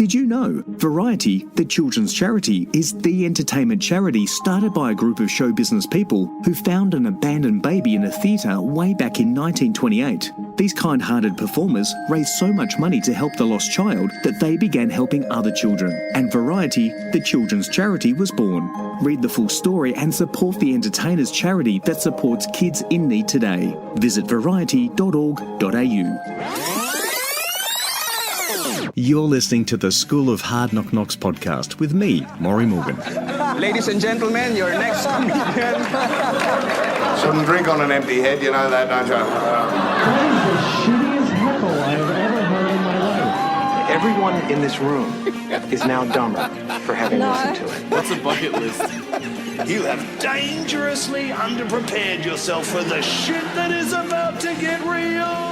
Did you know Variety, the children's charity, is the entertainment charity started by a group of show business people who found an abandoned baby in a theatre way back in 1928. These kind-hearted performers raised so much money to help the lost child that they began helping other children, and Variety, the children's charity, was born. Read the full story and support the entertainers charity that supports kids in need today. Visit variety.org.au. You're listening to the School of Hard Knock Knocks podcast with me, Maury Morgan. Ladies and gentlemen, your next comedian. Shouldn't drink on an empty head, you know that, don't you? That is the shittiest heckle I have ever heard in my life. Everyone in this room is now dumber for having listened to it. What's a bucket list? You have dangerously underprepared yourself for the shit that is about to get real.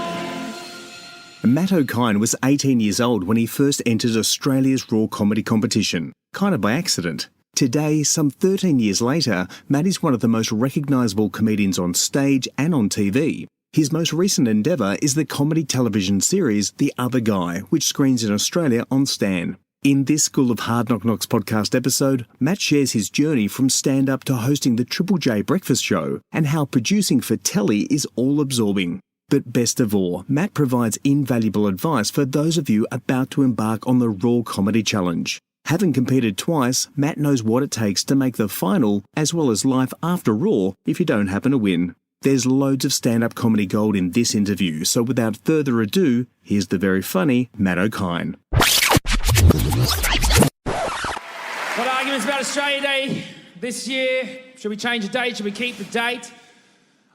Matt Okine was 18 years old when he first entered Australia's Raw Comedy competition, kind of by accident. Today, some 13 years later, Matt is one of the most recognisable comedians on stage and on TV. His most recent endeavour is the comedy television series The Other Guy, which screens in Australia on Stan. In this School of Hard Knock Knocks podcast episode, Matt shares his journey from stand-up to hosting the Triple J breakfast show and how producing for telly is all-absorbing. But best of all, Matt provides invaluable advice for those of you about to embark on the Raw Comedy Challenge. Having competed twice, Matt knows what it takes to make the final, as well as life after Raw if you don't happen to win. There's loads of stand-up comedy gold in this interview, so without further ado, here's the very funny Matt Okine. Got arguments about Australia Day this year. Should we change the date? Should we keep the date?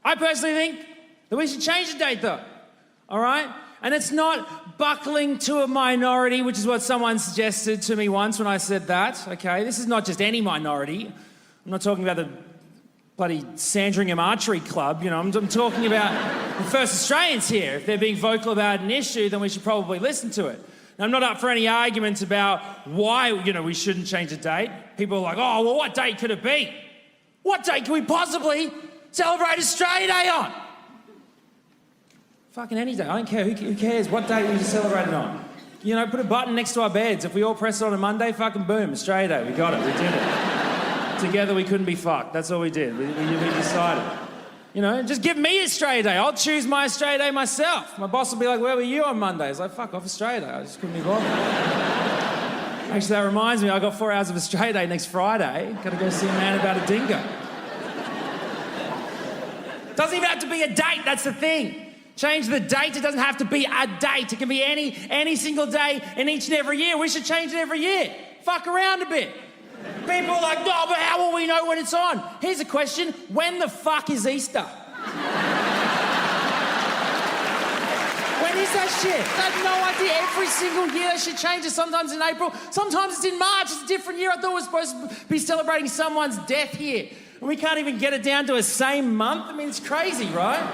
I personally think that we should change the date, though, all right? And it's not buckling to a minority, which is what someone suggested to me once when I said that, okay? This is not just any minority. I'm not talking about the bloody Sandringham Archery Club, you know. I'm talking about the first Australians here. If they're being vocal about an issue, then we should probably listen to it. Now, I'm not up for any arguments about why, we shouldn't change the date. People are like, oh, well, what date could it be? What date can we possibly celebrate Australia Day on? Fucking any day. I don't care. Who cares what day we celebrate it on? Put a button next to our beds. If we all press it on a Monday, fucking boom, Australia Day. We got it. We did it. Together we couldn't be fucked. That's all we did. We decided. Just give me Australia Day. I'll choose my Australia Day myself. My boss will be like, where were you on Monday? I was like, fuck off, Australia Day. I just couldn't be bothered. Actually, that reminds me, I got 4 hours of Australia Day next Friday. Got to go see a man about a dingo. Doesn't even have to be a date. That's the thing. Change the date. It doesn't have to be a date. It can be any single day in each and every year. We should change it every year. Fuck around a bit. People are like, no, but how will we know when it's on? Here's a question. When the fuck is Easter? When is that shit? I have no idea. Every single year they should change it. Sometimes in April. Sometimes it's in March. It's a different year. I thought we were supposed to be celebrating someone's death here. And we can't even get it down to a same month. I mean, it's crazy, right?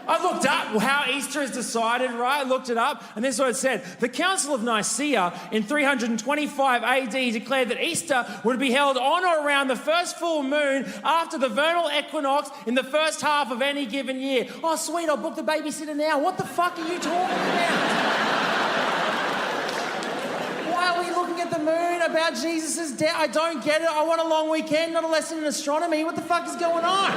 I looked up how Easter is decided, right? I looked it up, and this is what it said. The Council of Nicaea in 325 AD declared that Easter would be held on or around the first full moon after the vernal equinox in the first half of any given year. Oh, sweet, I'll book the babysitter now. What the fuck are you talking about? Why are we looking at the moon about Jesus' death? I don't get it. I want a long weekend, not a lesson in astronomy. What the fuck is going on?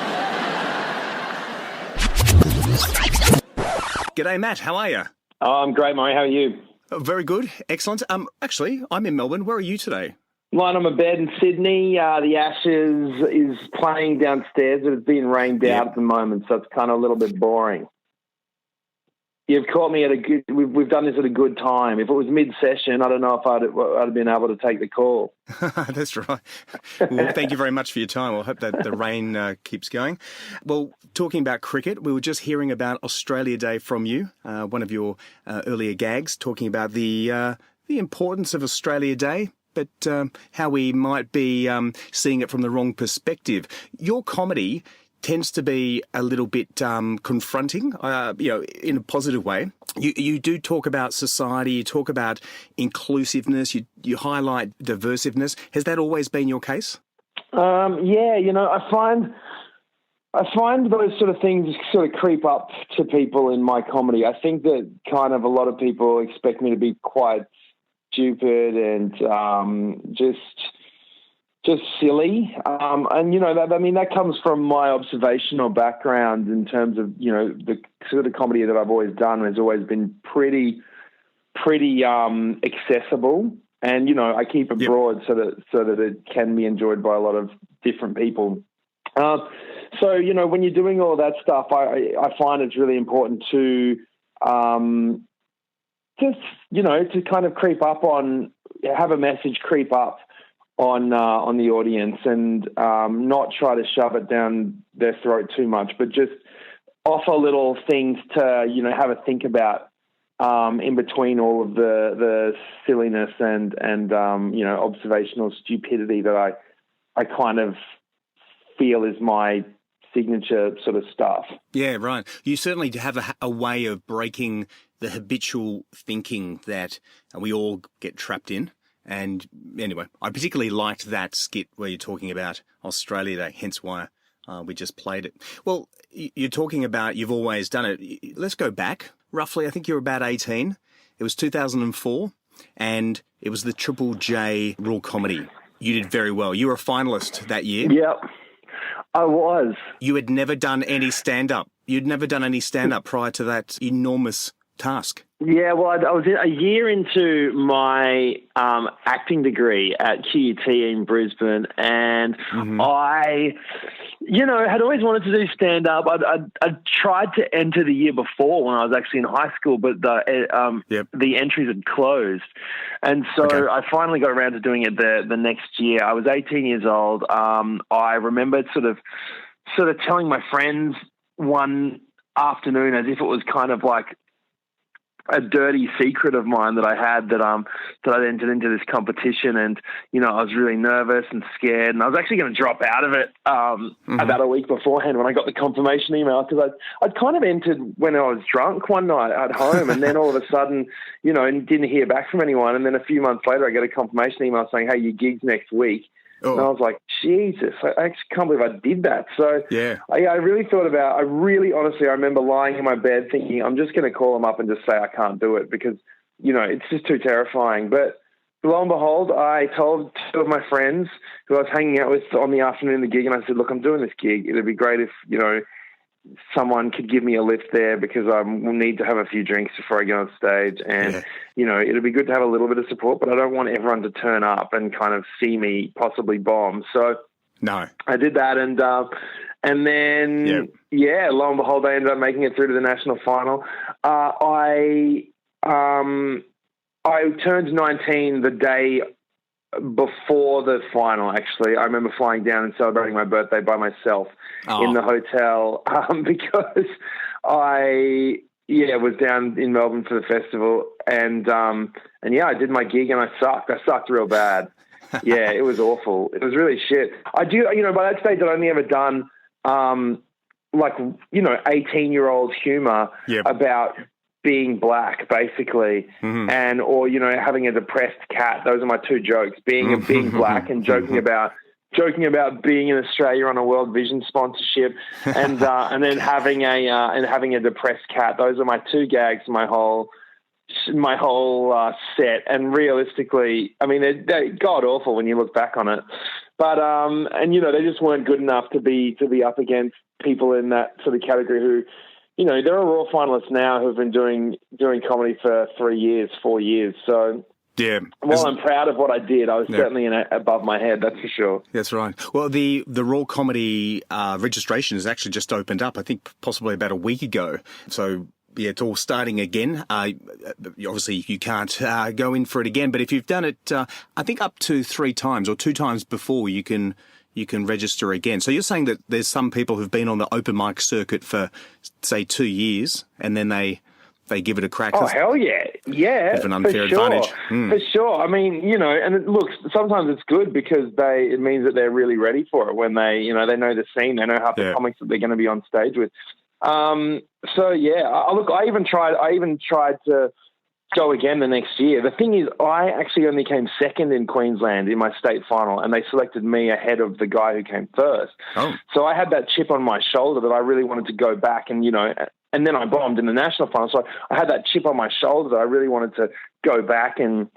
G'day, Matt. How are you? Oh, I'm great, Murray. How are you? Oh, very good. Excellent. Actually, I'm in Melbourne. Where are you today? Lying on my bed in Sydney. The Ashes is playing downstairs, but it's being rained out at the moment, so it's kind of a little bit boring. You've caught me at a good... We've done this at a good time. If it was mid-session, I don't know if I'd have been able to take the call. That's right. Well, thank you very much for your time. I hope that the rain keeps going. Well, talking about cricket, we were just hearing about Australia Day from you, one of your earlier gags, talking about the importance of Australia Day, but how we might be seeing it from the wrong perspective. Your comedy tends to be a little bit confronting, in a positive way. You do talk about society, you talk about inclusiveness, you highlight diversiveness. Has that always been your case? I find those sort of things sort of creep up to people in my comedy. I think that kind of a lot of people expect me to be quite stupid and just silly. And, you know, that comes from my observational background in terms of, you know, the sort of comedy that I've always done has always been pretty accessible. And, you know, I keep it broad so that it can be enjoyed by a lot of different people. So, you know, when you're doing all that stuff, I find it's really important to just, you know, to kind of have a message creep up on the audience and not try to shove it down their throat too much, but just offer little things to, you know, have a think about in between all of the silliness and you know, observational stupidity that I kind of feel is my signature sort of stuff. Yeah, right. You certainly have a way of breaking the habitual thinking that we all get trapped in. And anyway, I particularly liked that skit where you're talking about Australia Day, hence why we just played it. Well, you're talking about you've always done it. Let's go back. Roughly, I think you're about 18. It was 2004, and it was the Triple J Raw Comedy. You did very well. You were a finalist that year. Yep, I was. You had never done any stand-up. You'd never done any stand-up prior to that enormous task. Yeah, well, I was a year into my acting degree at QUT in Brisbane, and I, you know, had always wanted to do stand-up. I'd tried to enter the year before when I was actually in high school, but the entries had closed. And so I finally got around to doing it the next year. I was 18 years old. I remembered sort of telling my friends one afternoon as if it was kind of like a dirty secret of mine that I had that I'd entered into this competition, and you know I was really nervous and scared, and I was actually going to drop out of it about a week beforehand when I got the confirmation email, because I'd kind of entered when I was drunk one night at home, and then all of a sudden, you know, and didn't hear back from anyone, and then a few months later I get a confirmation email saying, "Hey, your gig's next week." And I was like, Jesus, I actually can't believe I did that. So I really thought about, honestly, I remember lying in my bed thinking, I'm just going to call them up and just say I can't do it because, you know, it's just too terrifying. But lo and behold, I told two of my friends who I was hanging out with on the afternoon of the gig, and I said, look, I'm doing this gig. It'd be great if, you know, someone could give me a lift there because I will need to have a few drinks before I go on stage. And, you know, it'd be good to have a little bit of support, but I don't want everyone to turn up and kind of see me possibly bomb. So I did that. And then, lo and behold, I ended up making it through to the national final. I turned 19 the day before the final, actually. I remember flying down and celebrating my birthday by myself in the hotel because I was down in Melbourne for the festival, and I did my gig and I sucked real bad. Yeah, it was awful. It was really shit. I do, you know, by that stage I'd only ever done 18-year-old humor about being black, basically, and or you know, having a depressed cat. Those are my two jokes: being black and joking about being in Australia on a World Vision sponsorship, and then having a depressed cat. Those are my two gags. My whole set. And realistically, I mean, they're god awful when you look back on it. But and you know, they just weren't good enough to be up against people in that sort of category who. You know, there are Raw finalists now who've been doing comedy for 4 years. So, while I'm proud of what I did, I was certainly above my head, that's for sure. That's right. Well, the Raw comedy registration has actually just opened up, I think possibly about a week ago. So, yeah, it's all starting again. Obviously, you can't go in for it again, but if you've done it, I think up to 3 times or 2 times before, you can register again. So you're saying that there's some people who've been on the open mic circuit for, say, 2 years, and then they give it a crack. Oh, hell yeah. Yeah, have an unfair advantage. For sure. I mean, you know, and look, sometimes it's good because it means that they're really ready for it when they know the scene, they know half the comics that they're going to be on stage with. So yeah, look, I even tried to go again the next year. The thing is, I actually only came second in Queensland in my state final, and they selected me ahead of the guy who came first. Oh. So I had that chip on my shoulder that I really wanted to go back and, you know, and then I bombed in the national final. So I had that chip on my shoulder that I really wanted to go back and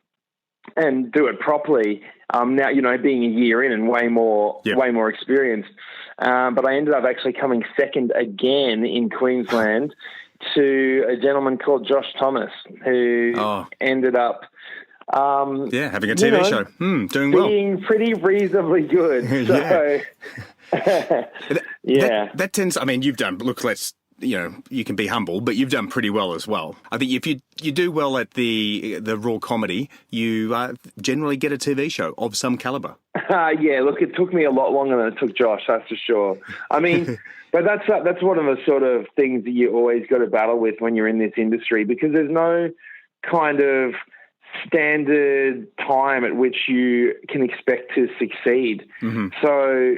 and do it properly. Now, you know, being a year in and way more experienced. But I ended up actually coming second again in Queensland to a gentleman called Josh Thomas, who ended up having a TV show. Doing well. Being pretty reasonably good. So, That tends, I mean, you've done, look, you can be humble, but you've done pretty well as well. I think if you do well at the raw comedy, you generally get a TV show of some caliber. Look, it took me a lot longer than it took Josh, that's for sure. I mean, but that's one of the sort of things that you always got to battle with when you're in this industry, because there's no kind of standard time at which you can expect to succeed. So,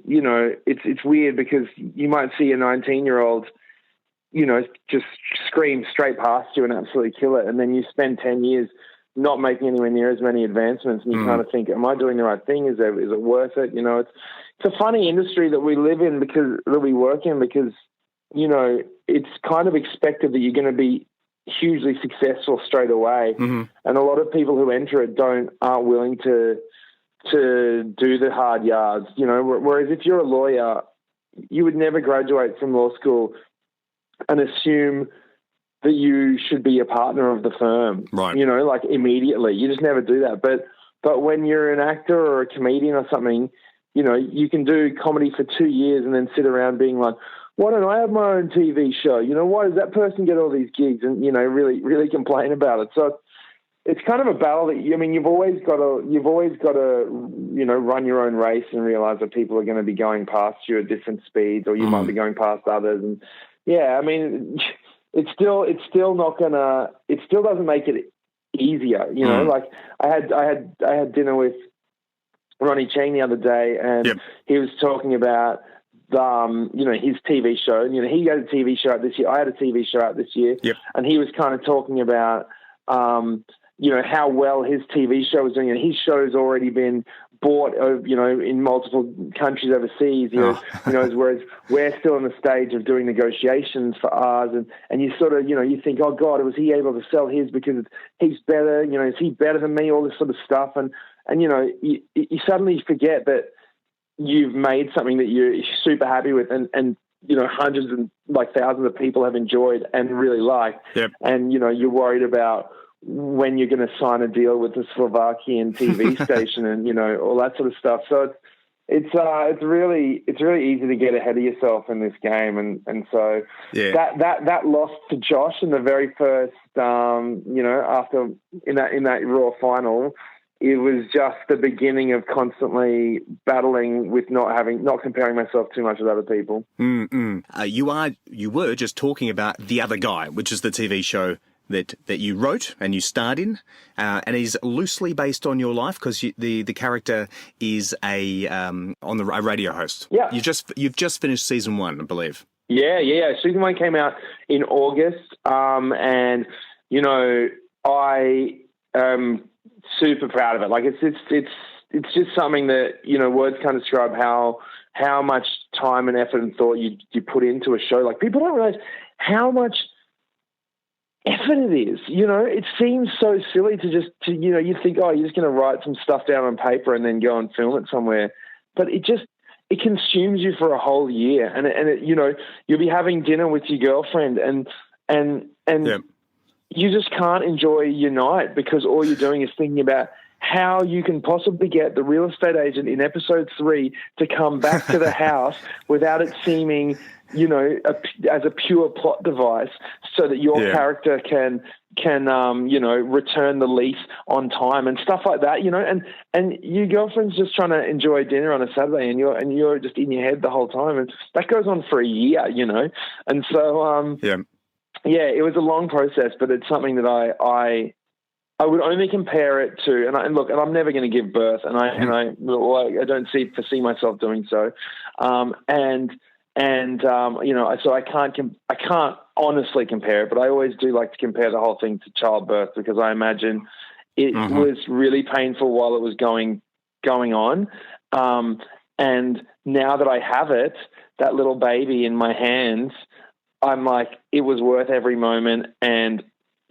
you know, it's weird because you might see a 19-year-old, you know, just scream straight past you and absolutely kill it. And then you spend 10 years not making anywhere near as many advancements. And you kind of think, am I doing the right thing? Is it worth it? You know, it's a funny industry that we live in that we work in, because, you know, it's kind of expected that you're going to be hugely successful straight away, and a lot of people who enter it aren't willing to do the hard yards, you know. Whereas if you're a lawyer, you would never graduate from law school and assume that you should be a partner of the firm, right? You know, like immediately. You just never do that. But when you're an actor or a comedian or something, you know, you can do comedy for 2 years and then sit around being like, why don't I have my own TV show? You know, why does that person get all these gigs? And, you know, really, really complain about it. So it's kind of a battle that, I mean, you've always got to, you know, run your own race and realize that people are going to be going past you at different speeds, or you might be going past others. And I mean, it still doesn't make it easier. You know, like I had dinner with Ronnie Chang the other day, and he was talking about, you know, his TV show. You know, he had a TV show out this year. I had a TV show out this year. And he was kind of talking about, you know, how well his TV show was doing. And his show's already been bought, you know, in multiple countries overseas. You know, whereas we're still in the stage of doing negotiations for ours. And you sort of, you know, you think, oh God, was he able to sell his because he's better? You know, is he better than me? All this sort of stuff. And you know, you suddenly forget that you've made something that you're super happy with, and you know, hundreds and like thousands of people have enjoyed and really liked. And you know, you're worried about when you're going to sign a deal with the Slovakian TV station, and you know, all that sort of stuff. So it's really easy to get ahead of yourself in this game, and so that loss to Josh in the very first, you know, after in that Raw final. It was just the beginning of constantly battling with not comparing myself too much with other people. You were just talking about The Other Guy, which is the TV show that you wrote and you starred in, and is loosely based on your life because the character is a radio host. Yeah, you've just finished season 1, I believe. Yeah. Season 1 came out in August, and you know, I super proud of it. Like it's just something that, you know, words can't describe how much time and effort and thought you put into a show. Like, people don't realize how much effort it is. You know, it seems so silly to you know, you think, oh, you're just going to write some stuff down on paper and then go and film it somewhere. But it consumes you for a whole year. And it, you know, you'll be having dinner with your girlfriend and you just can't enjoy your night because all you're doing is thinking about how you can possibly get the real estate agent in episode 3 to come back to the house without it seeming, you know, as a pure plot device, so that your character can you know, return the lease on time and stuff like that, you know, and your girlfriend's just trying to enjoy dinner on a Saturday, and you're just in your head the whole time, and that goes on for a year, you know, and so yeah, it was a long process, but it's something that I would only compare it to, and I'm never going to give birth, and I don't foresee myself doing so, and you know, so I can't honestly compare it, but I always do like to compare the whole thing to childbirth, because I imagine it was really painful while it was going on, and now that I have it, that little baby in my hands, I'm like, it was worth every moment, and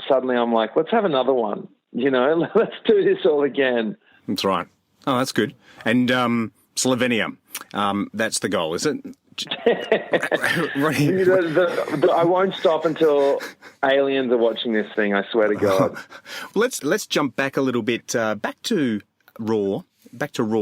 suddenly I'm like, let's have another one. You know, let's do this all again. That's right. Oh, that's good. And Slovenia, that's the goal, is it? I won't stop until aliens are watching this thing, I swear to God. Let's jump back a little bit, back to Raw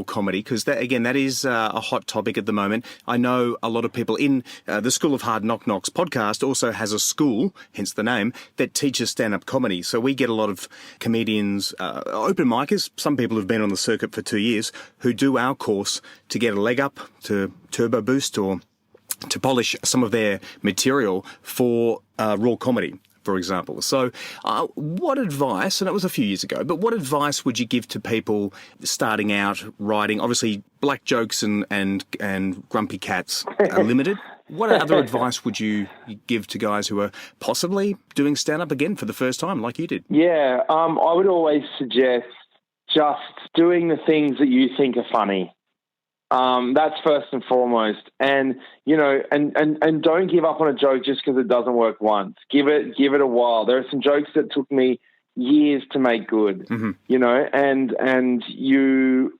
comedy, because that is a hot topic at the moment. I know a lot of people in the School of Hard Knock Knocks podcast also has a school, hence the name, that teaches stand-up comedy. So we get a lot of comedians, open micers, some people who've been on the circuit for 2 years, who do our course to get a leg up, to turbo boost, or to polish some of their material for raw comedy, for example. So what advice, and it was a few years ago, but what advice would you give to people starting out writing? Obviously, black jokes and grumpy cats are limited. What other advice would you give to guys who are possibly doing stand-up again for the first time, like you did? Yeah, I would always suggest just doing the things that you think are funny. That's first and foremost. And, you know, and don't give up on a joke just because it doesn't work once. Give it a while. There are some jokes that took me years to make good, you know, and you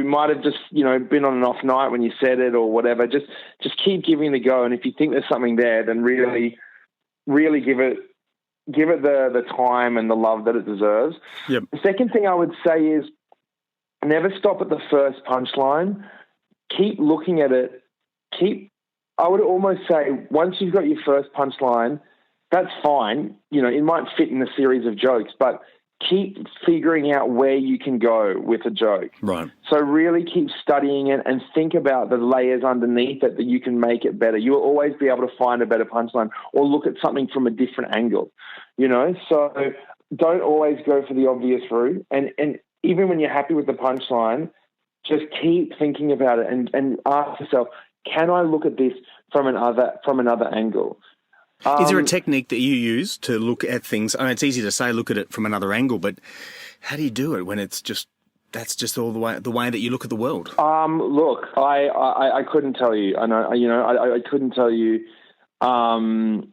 might have just, you know, been on an off night when you said it or whatever. Just keep giving it a go. And if you think there's something there, then really, really give it the time and the love that it deserves. Yep. The second thing I would say is, never stop at the first punchline. Keep looking at it. I would almost say, once you've got your first punchline, that's fine. You know, it might fit in the series of jokes, but keep figuring out where you can go with a joke. Right. So really keep studying it and think about the layers underneath it that you can make it better. You will always be able to find a better punchline or look at something from a different angle, you know? So don't always go for the obvious route. And even when you're happy with the punchline, just keep thinking about it and ask yourself, can I look at this from another angle? Is there a technique that you use to look at things? I mean, it's easy to say look at it from another angle, but how do you do it when that's just all the way that you look at the world? Look, I couldn't tell you. I know, you know, I couldn't tell you. I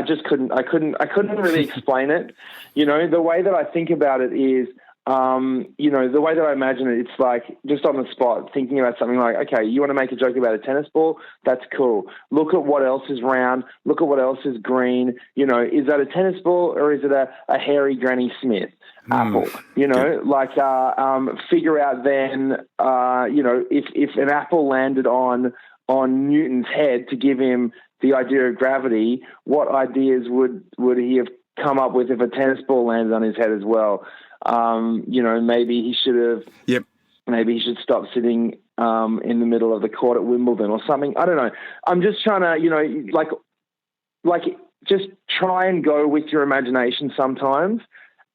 just couldn't. I couldn't really explain it. You know, the way that I think about it is, you know, the way that I imagine it, it's like just on the spot, thinking about something like, okay, you want to make a joke about a tennis ball? That's cool. Look at what else is round. Look at what else is green. You know, is that a tennis ball or is it a hairy Granny Smith apple? You know, like figure out then, you know, if an apple landed on Newton's head to give him the idea of gravity, what ideas would he have come up with if a tennis ball landed on his head as well? You know, maybe he should have. Yep. Maybe he should stop sitting in the middle of the court at Wimbledon or something. I don't know. I'm just trying to, you know, like just try and go with your imagination sometimes.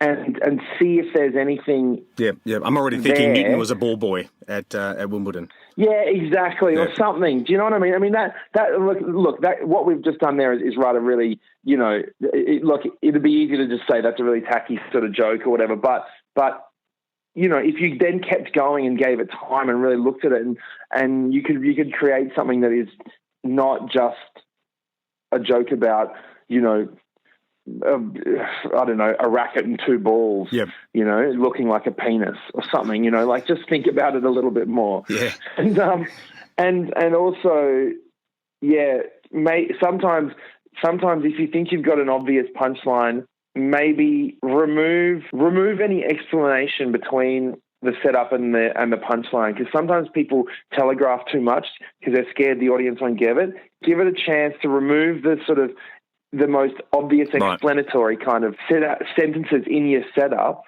And see if there's anything. Yeah. I'm already thinking Newton was a ball boy at Wimbledon. Yeah, exactly, or something. Do you know what I mean? I mean that look that what we've just done there is rather really, you know. Look, it'd be easy to just say that's a really tacky sort of joke or whatever. But you know, if you then kept going and gave it time and really looked at it, and you could create something that is not just a joke about, you know. I don't know, a racket and two balls, you know, looking like a penis or something, you know, like just think about it a little bit more. Yeah. And also, yeah, sometimes if you think you've got an obvious punchline, maybe remove any explanation between the setup and the punchline, because sometimes people telegraph too much because they're scared the audience won't get it. Give it a chance to remove the sort of the most obvious explanatory kind of sentences in your setup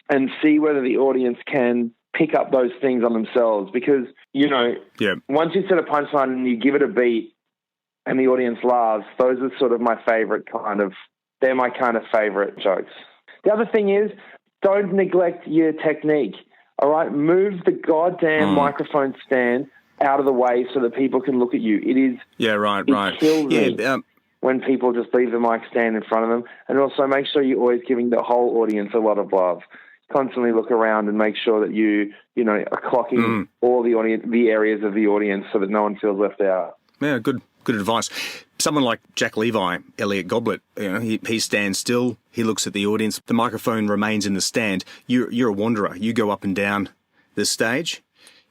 and see whether the audience can pick up those things on themselves. Because, you know, once you set a punchline and you give it a beat and the audience laughs, those are sort of they're my kind of favorite jokes. The other thing is, don't neglect your technique. All right? Move the goddamn microphone stand out of the way so that people can look at you. It is... Yeah, right. It kills me. When people just leave the mic stand in front of them. And also make sure you're always giving the whole audience a lot of love. Constantly look around and make sure that you know, are clocking all the areas of the audience so that no one feels left out. Yeah, good good advice. Someone like Jack Levi, Elliot Goblet, he stands still, he looks at the audience, the microphone remains in the stand. You're a wanderer. You go up and down the stage.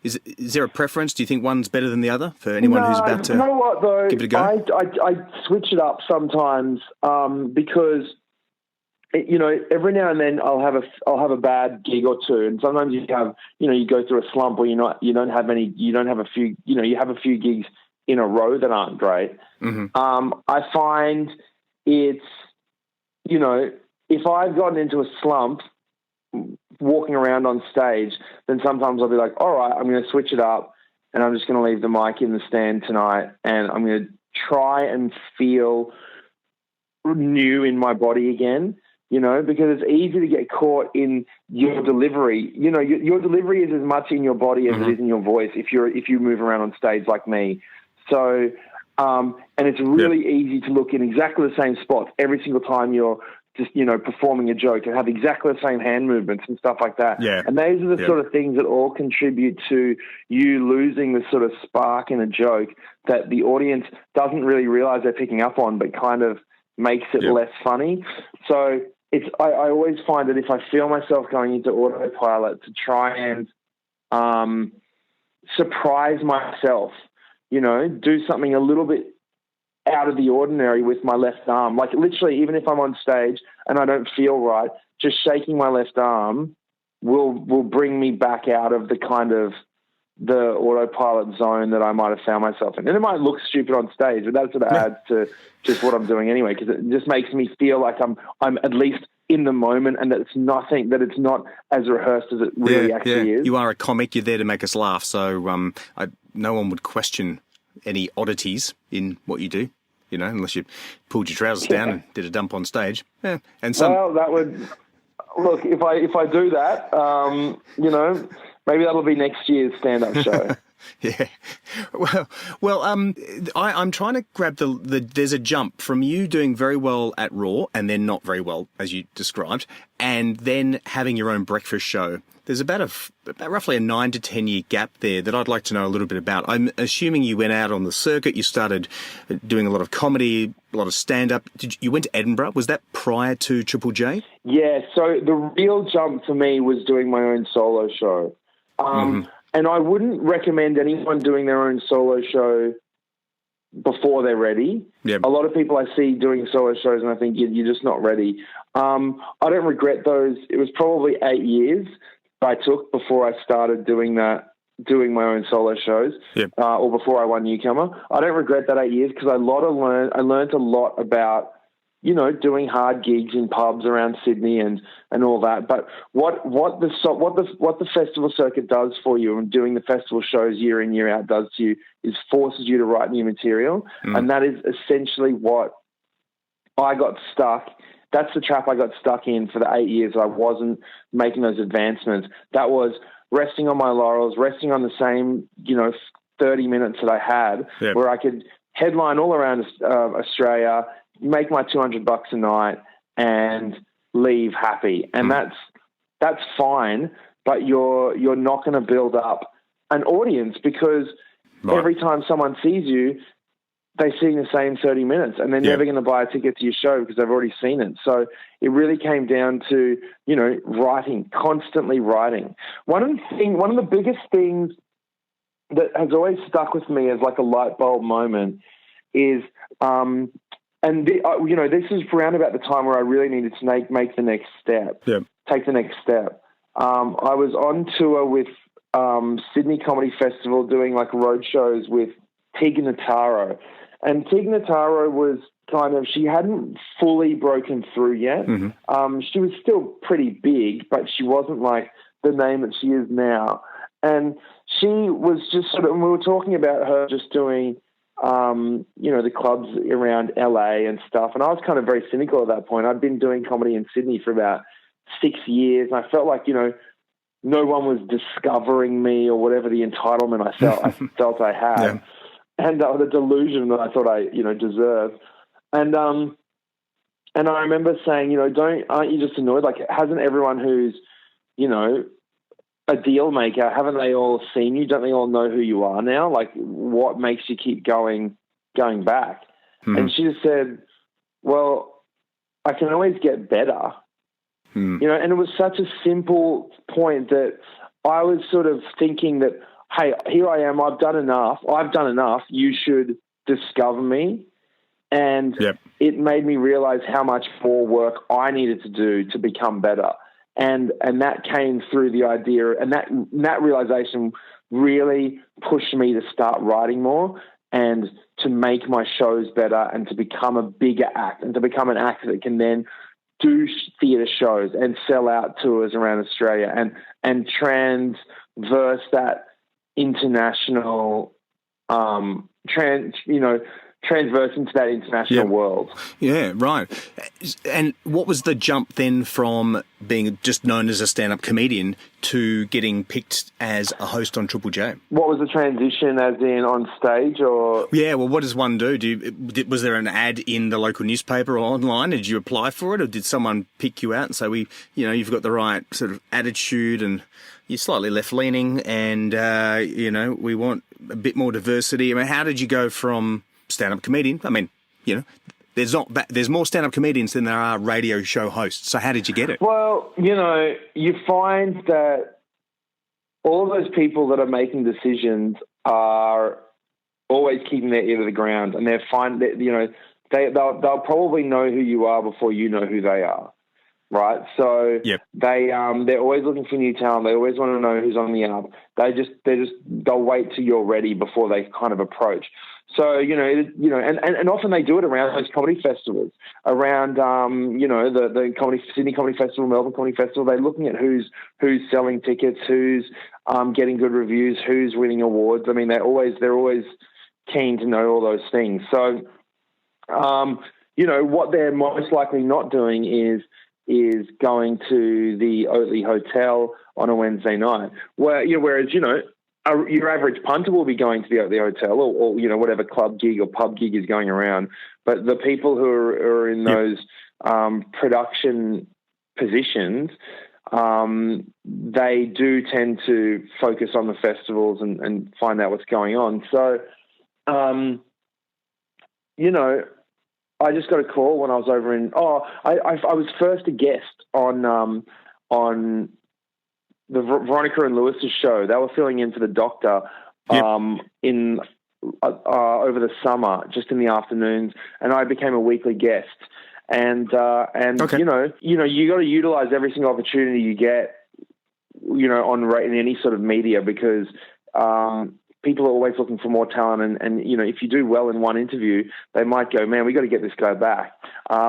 Is there a preference? Do you think one's better than the other for anyone who's about to you know what, though, give it a go? I switch it up sometimes because every now and then I'll have a bad gig or two, and sometimes you have you go through a slump where you have a few gigs in a row that aren't great. Mm-hmm. I find it's if I've gotten into a slump walking around on stage, then sometimes I'll be like, all right, I'm going to switch it up and I'm just going to leave the mic in the stand tonight and I'm going to try and feel new in my body again, because it's easy to get caught in your delivery. Your delivery is as much in your body as it is in your voice if you move around on stage like me. So, and it's really easy to look in exactly the same spots every single time you're just, performing a joke and have exactly the same hand movements and stuff like that. Yeah. And those are the sort of things that all contribute to you losing the sort of spark in a joke that the audience doesn't really realize they're picking up on, but kind of makes it less funny. So I always find that if I feel myself going into autopilot, to try and surprise myself, do something a little bit out of the ordinary with my left arm. Like literally, even if I'm on stage and I don't feel right, just shaking my left arm will bring me back out of the kind of the autopilot zone that I might have found myself in. And it might look stupid on stage, but that sort of adds to just what I'm doing anyway, because it just makes me feel like I'm at least in the moment and that it's not as rehearsed as it really actually is. You are a comic. You're there to make us laugh. So no one would question any oddities in what you do, unless you pulled your trousers down and did a dump on stage. Yeah. And well, that would look if I do that, maybe that'll be next year's stand-up show. Yeah. Well, I'm trying to grab there's a jump from you doing very well at Raw and then not very well, as you described, and then having your own breakfast show. There's about roughly a 9 to 10 year gap there that I'd like to know a little bit about. I'm assuming you went out on the circuit, you started doing a lot of comedy, a lot of stand-up. You went to Edinburgh. Was that prior to Triple J? Yeah, so the real jump for me was doing my own solo show. And I wouldn't recommend anyone doing their own solo show before they're ready. Yep. A lot of people I see doing solo shows and I think you're just not ready. I don't regret those. It was probably 8 years I took before I started doing my own solo shows, or before I won Newcomer. I don't regret that 8 years because I learned a lot about, doing hard gigs in pubs around Sydney and all that. But what the festival circuit does for you and doing the festival shows year in, year out does to you is forces you to write new material. And that is essentially what I got stuck. That's the trap I got stuck in for the 8 years. I wasn't making those advancements. That was resting on my laurels, resting on the same, 30 minutes that I had, where I could headline all around Australia, make my $200 a night and leave happy. And that's fine, but you're not going to build up an audience because every time someone sees you, they've seen the same 30 minutes and they're never going to buy a ticket to your show because they've already seen it. So it really came down to, writing, constantly writing. One of the biggest things that has always stuck with me as like a light bulb moment is, this is around about the time where I really needed to make the next step, take the next step. I was on tour with Sydney Comedy Festival doing like road shows with Tig Notaro. And Tig Notaro was she hadn't fully broken through yet. She was still pretty big, but she wasn't like the name that she is now. And she was just and we were talking about her just doing, the clubs around LA and stuff. And I was kind of very cynical at that point. I'd been doing comedy in Sydney for about 6 years. And I felt like, no one was discovering me or whatever the entitlement I felt I had. Yeah. And the delusion that I thought I, deserved. And I remember saying, aren't you just annoyed? Like, hasn't everyone who's, a deal maker, haven't they all seen you? Don't they all know who you are now? Like, what makes you keep going going back. And she just said, well, I can always get better. You know, and it was such a simple point that I was sort of thinking that, hey, here I am, I've done enough, you should discover me. And it made me realize how much more work I needed to do to become better. And that came through the idea, and that realization really pushed me to start writing more and to make my shows better and to become a bigger act and to become an actor that can then do theatre shows and sell out tours around Australia and transverse that international, transverse into that international world. Yeah, right. And what was the jump then from being just known as a stand-up comedian to getting picked as a host on Triple J? What was the transition, as in on stage, or? Yeah, well, what does one do? Was there an ad in the local newspaper or online? Did you apply for it, or did someone pick you out and say, you've got the right sort of attitude and you're slightly left-leaning and, we want a bit more diversity? I mean, how did you go from stand-up comedian? I mean, there's more stand-up comedians than there are radio show hosts. So how did you get it? Well, you find that all of those people that are making decisions are always keeping their ear to the ground, and they'll probably know who you are before you know who they are. Right. So they're always looking for new talent. They always want to know who's on the up. They'll wait till you're ready before they kind of approach. So, and often they do it around those comedy festivals, around, the Sydney Comedy Festival, Melbourne Comedy Festival. They're looking at who's selling tickets, who's getting good reviews, who's winning awards. I mean, they're always keen to know all those things. So, what they're most likely not doing is going to the Oatley Hotel on a Wednesday night, whereas your average punter will be going to the Oatley Hotel or whatever club gig or pub gig is going around. But the people who are in those production positions, they do tend to focus on the festivals and find out what's going on. So, I just got a call when I was over in. I was first a guest on the Veronica and Lewis's show. They were filling in for the doctor in over the summer, just in the afternoons, and I became a weekly guest. And you got to utilize every single opportunity you get, in any sort of media, because people are always looking for more talent, and if you do well in one interview, they might go, man, we got to get this guy back,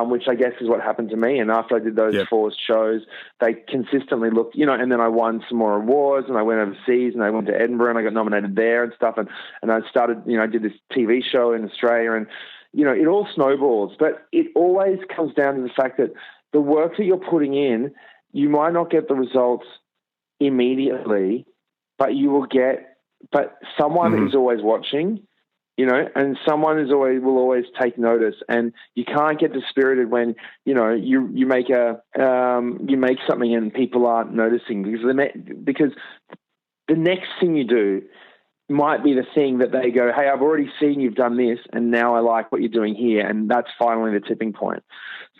which I guess is what happened to me. And after I did those 4 shows, they consistently looked, and then I won some more awards, and I went overseas, and I went to Edinburgh, and I got nominated there and stuff, and I started, I did this TV show in Australia, and it all snowballs. But it always comes down to the fact that the work that you're putting in, you might not get the results immediately, but you will get. But someone is always watching, and someone will always take notice. And you can't get dispirited when you make something and people aren't noticing, because the next thing you do might be the thing that they go, hey, I've already seen you've done this, and now I like what you're doing here, and that's finally the tipping point.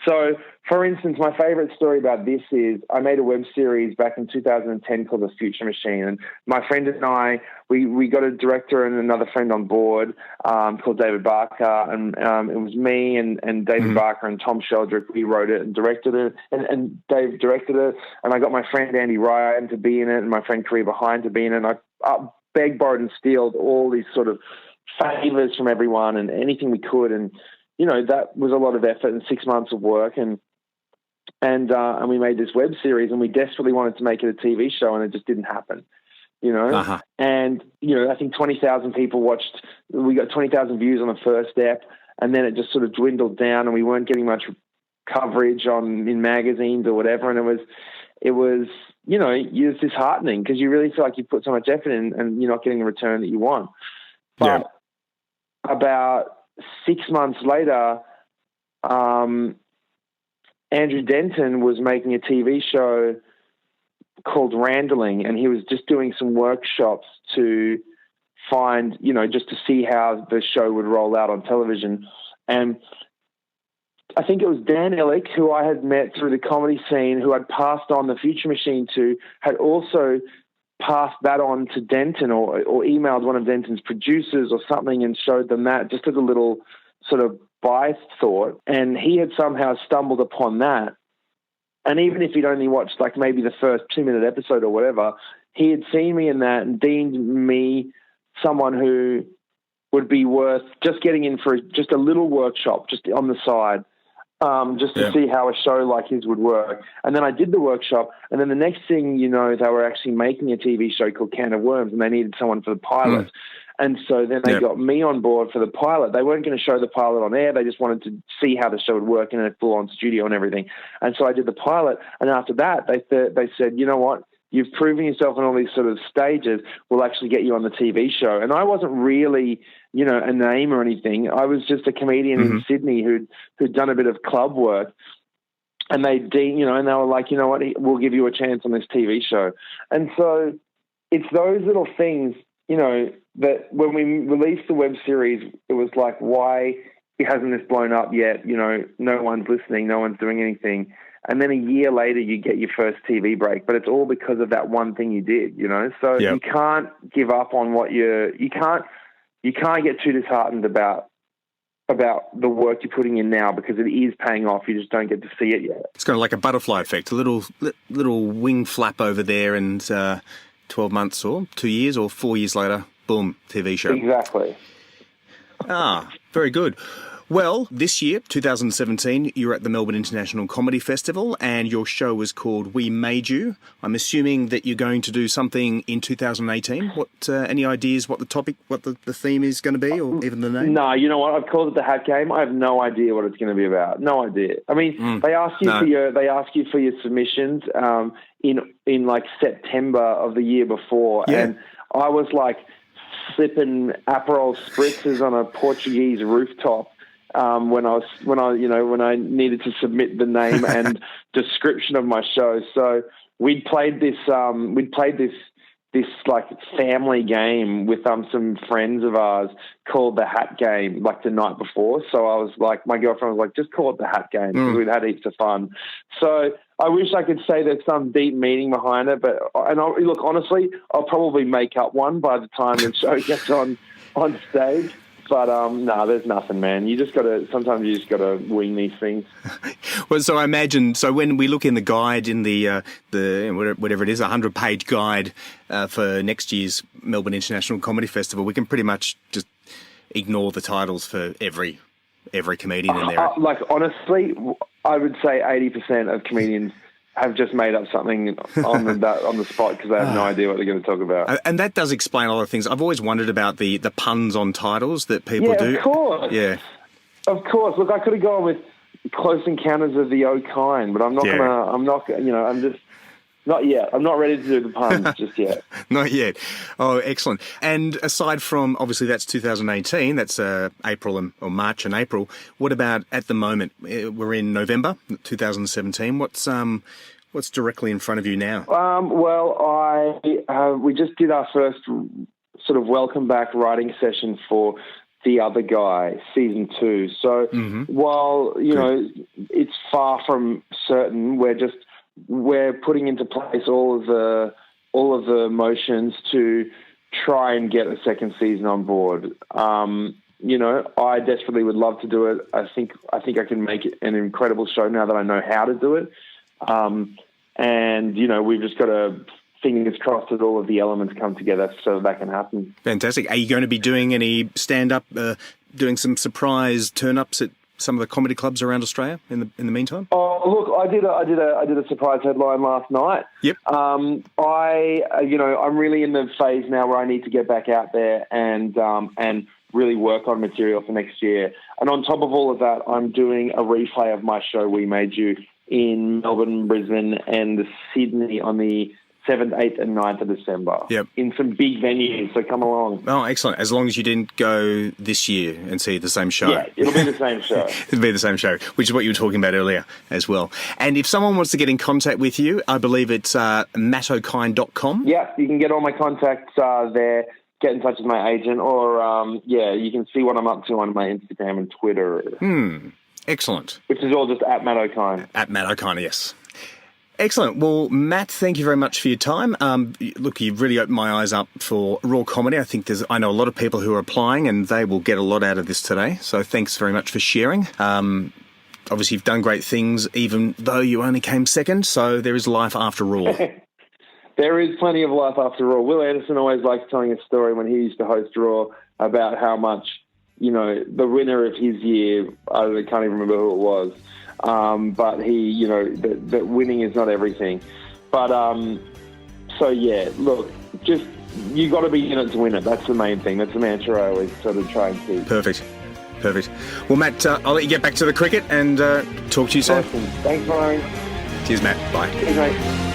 So, for instance, my favorite story about this is I made a web series back in 2010 called The Future Machine, and my friend and I, we got a director and another friend on board called David Barker, and it was me and David Barker and Tom Sheldrick. We wrote it and directed it, and Dave directed it, and I got my friend Andy Ryan to be in it and my friend Kariba Hine to be in it, and I begged, borrowed and stealed all these sort of favors from everyone and anything we could, and that was a lot of effort and 6 months of work, and we made this web series, and we desperately wanted to make it a TV show, and it just didn't happen, and I think 20,000 people watched. We got 20,000 views on the first step, and then it just sort of dwindled down, and we weren't getting much coverage in magazines or whatever, and it was it's disheartening because you really feel like you put so much effort in and you're not getting the return that you want. But about 6 months later, Andrew Denton was making a TV show called Randling, and he was just doing some workshops to find, just to see how the show would roll out on television. And I think it was Dan Ellick, who I had met through the comedy scene, who I'd passed on the Future Machine to, had also passed that on to Denton or emailed one of Denton's producers or something and showed them that just as a little sort of by thought. And he had somehow stumbled upon that. And even if he'd only watched like maybe the first 2-minute episode or whatever, he had seen me in that and deemed me someone who would be worth just getting in for just a little workshop just on the side, just to see how a show like his would work. And then I did the workshop, and then the next thing you know, they were actually making a TV show called Can of Worms, and they needed someone for the pilot. And so then they got me on board for the pilot. They weren't going to show the pilot on air. They just wanted to see how the show would work in a full-on studio and everything. And so I did the pilot, and after that, they said, you know what? You've proven yourself on all these sort of stages. We'll actually get you on the TV show. And I wasn't really, a name or anything. I was just a comedian in Sydney who'd done a bit of club work. And and they were like, you know what, we'll give you a chance on this TV show. And so it's those little things, that when we released the web series, it was like, why hasn't this blown up yet? No one's listening. No one's doing anything. And then a year later, you get your first TV break, but it's all because of that one thing you did, So you can't give up on what you can't get too disheartened about the work you're putting in now, because it is paying off. You just don't get to see it yet. It's kind of like a butterfly effect, a little wing flap over there, and 12 months or 2 years or 4 years later, boom, TV show. Exactly. Very good. Well, this year, 2017, you're at the Melbourne International Comedy Festival, and your show was called We Made You. I'm assuming that you're going to do something in 2018. Any ideas what the topic, what the theme is going to be, or even the name? No, you know what? I've called it the Hat Game. I have no idea what it's going to be about. No idea. I mean, they ask you for your submissions in like September of the year before, and I was like sipping Aperol spritzers on a Portuguese rooftop. When I needed to submit the name and description of my show. So we'd played this like family game with some friends of ours called the Hat Game, like the night before. So I was like, my girlfriend was like, just call it the Hat Game, because we'd had heaps of fun. So I wish I could say there's some deep meaning behind it, look, honestly, I'll probably make up one by the time the show gets on stage. But no, there's nothing, man. Sometimes you just gotta wing these things. Well, so I imagine, when we look in the guide, in the whatever it is, 100-page guide for next year's Melbourne International Comedy Festival, we can pretty much just ignore the titles for every comedian in there. Like, honestly, I would say 80% of comedians have just made up something on the spot because they have no idea what they're going to talk about. And that does explain a lot of things. I've always wondered about the puns on titles that people do. Yeah, of course. Yeah. Of course. Look, I could have gone with Close Encounters of the Okine, but I'm just not yet. I'm not ready to do the puns just yet. Not yet. Oh, excellent. And aside from, obviously, that's 2018, that's April or March and April. What about at the moment? We're in November 2017. What's directly in front of you now? We just did our first sort of welcome back writing session for The Other Guy, season 2. So while, it's far from certain, we're putting into place all of the motions to try and get a second season on board. I desperately would love to do it. I think I can make it an incredible show now that I know how to do it. We've just got to, fingers crossed, that all of the elements come together so that can happen. Fantastic. Are you going to be doing any stand-up, doing some surprise turn-ups at some of the comedy clubs around Australia in the meantime? Oh, look, I did a surprise headline last night. Yep. I'm really in the phase now where I need to get back out there and really work on material for next year. And on top of all of that, I'm doing a replay of my show We Made You in Melbourne, Brisbane, and Sydney on the 7th, 8th and 9th of December. Yep. In some big venues, so come along. Oh, excellent. As long as you didn't go this year and see the same show. Yeah, it'll be the same show. It'll be the same show, which is what you were talking about earlier as well. And if someone wants to get in contact with you, I believe it's matokine.com. Yeah, you can get all my contacts there. get in touch with my agent, or you can see what I'm up to on my Instagram and Twitter, Excellent. which is all just at Matt Okine. At Matt Okine, yes. Excellent. Well, Matt, thank you very much for your time. Look, you've really opened my eyes up for raw comedy. I know a lot of people who are applying, and they will get a lot out of this today. So thanks very much for sharing. Obviously, you've done great things, even though you only came second. So there is life after Raw. There is plenty of life after Raw. Will Anderson always likes telling a story when he used to host Raw about how much, the winner of his year, I can't even remember who it was, but he, that winning is not everything. But, look, just, you got to be in it to win it. That's the main thing. That's the mantra I always sort of try and keep. Perfect. Well, Matt, I'll let you get back to the cricket and talk to you soon. Awesome. Thanks, Ryan. Cheers, Matt. Bye. Cheers, mate.